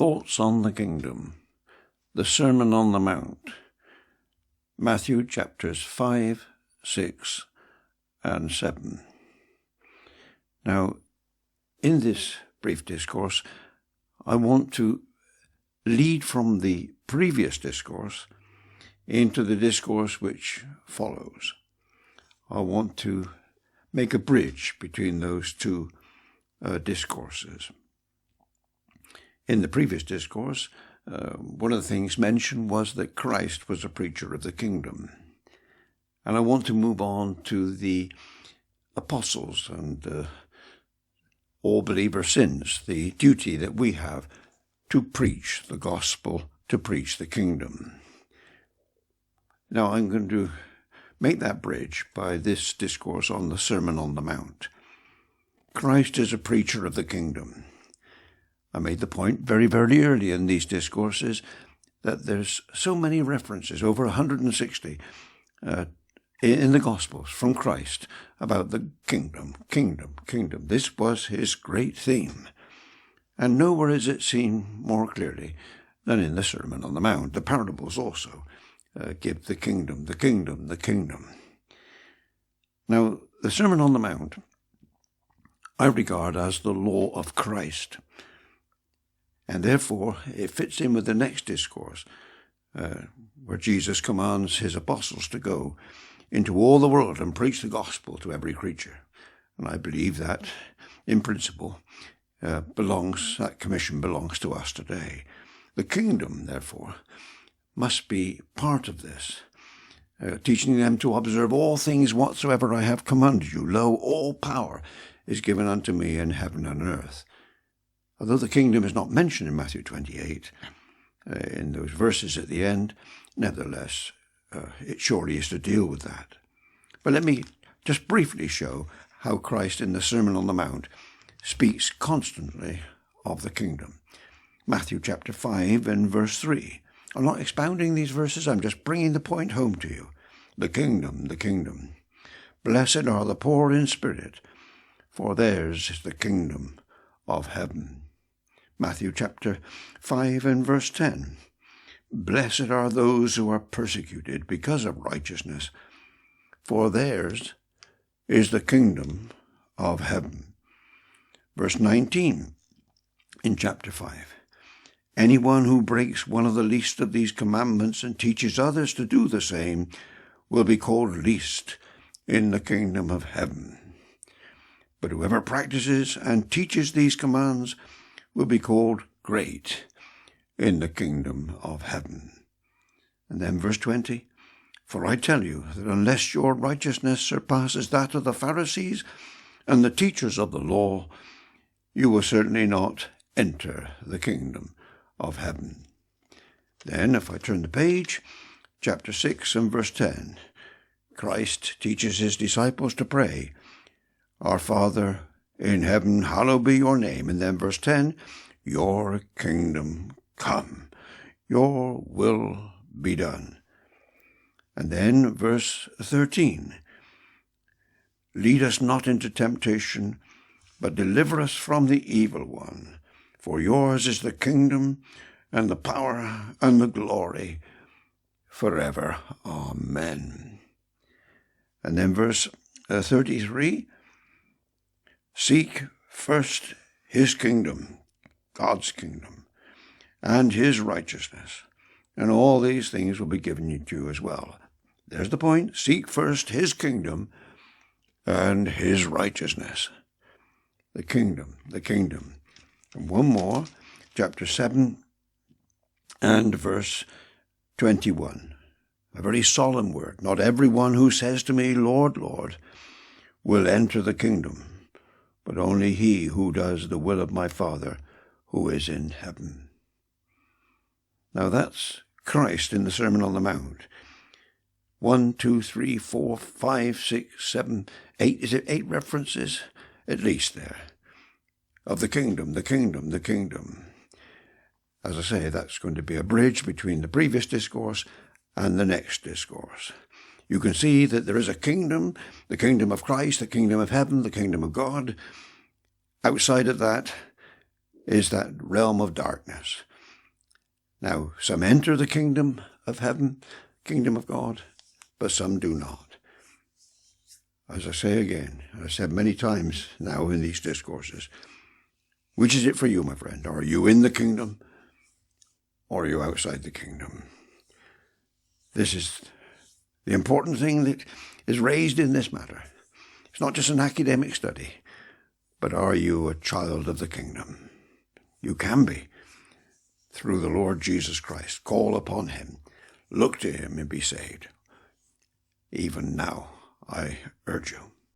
Thoughts on the Kingdom, the Sermon on the Mount, Matthew chapters 5, 6, and 7. Now, in this brief discourse, I want to lead from the previous discourse into the discourse which follows. I want to make a bridge between those two discourses. In the previous discourse, one of the things mentioned was that Christ was a preacher of the kingdom. And I want to move on to the apostles and all believer since, the duty that we have to preach the gospel, to preach the kingdom. Now I'm going to make that bridge by this discourse on the Sermon on the Mount. Christ is a preacher of the kingdom. I made the point very, very early in these discourses that there's so many references, over 160, in the Gospels from Christ about the kingdom. This was his great theme. And nowhere is it seen more clearly than in the Sermon on the Mount. The parables also give the kingdom. Now, the Sermon on the Mount I regard as the law of Christ. And therefore, it fits in with the next discourse, where Jesus commands his apostles to go into all the world and preach the gospel to every creature. And I believe that, in principle, that commission belongs to us today. The kingdom, therefore, must be part of this, teaching them to observe all things whatsoever I have commanded you. Lo, all power is given unto me in heaven and earth. Although the kingdom is not mentioned in Matthew 28, in those verses at the end, nevertheless, it surely is to deal with that. But let me just briefly show how Christ in the Sermon on the Mount speaks constantly of the kingdom. Matthew chapter 5 and verse 3. I'm not expounding these verses, I'm just bringing the point home to you. The kingdom. Blessed are the poor in spirit, for theirs is the kingdom of heaven. Matthew chapter 5 and verse 10. Blessed are those who are persecuted because of righteousness, for theirs is the kingdom of heaven. Verse 19 in chapter 5. Anyone who breaks one of the least of these commandments and teaches others to do the same will be called least in the kingdom of heaven. But whoever practices and teaches these commands will be called great in the kingdom of heaven. And then verse 20, for I tell you that unless your righteousness surpasses that of the Pharisees and the teachers of the law, you will certainly not enter the kingdom of heaven. Then, if I turn the page, chapter 6 and verse 10, Christ teaches his disciples to pray, Our Father in heaven, hallowed be your name. And then verse 10, your kingdom come, your will be done. And then verse 13, lead us not into temptation, but deliver us from the evil one. For yours is the kingdom and the power and the glory forever. Amen. And then verse 33, seek first his kingdom, God's kingdom, and his righteousness, and all these things will be given to you as well. There's the point. Seek first his kingdom and his righteousness. The kingdom. And one more, chapter 7 and verse 21. A very solemn word. Not everyone who says to me, Lord, Lord, will enter the kingdom, but only he who does the will of my Father who is in heaven. Now that's Christ in the Sermon on the Mount. 1, 2, 3, 4, 5, 6, 7, 8. Is it 8 references? At least there. Of the kingdom. As I say, that's going to be a bridge between the previous discourse and the next discourse. You can see that there is a kingdom, the kingdom of Christ, the kingdom of heaven, the kingdom of God. Outside of that is that realm of darkness, Now, some enter the kingdom of heaven, kingdom of God, but some do not. As I say again, I've said many times now in these discourses, which is it for you, my friend? Are you in the kingdom or are you outside the kingdom? This is the important thing that is raised in this matter. It's not just an academic study, but are you a child of the kingdom? You can be through the Lord Jesus Christ. Call upon him, look to him and be saved. Even now, I urge you.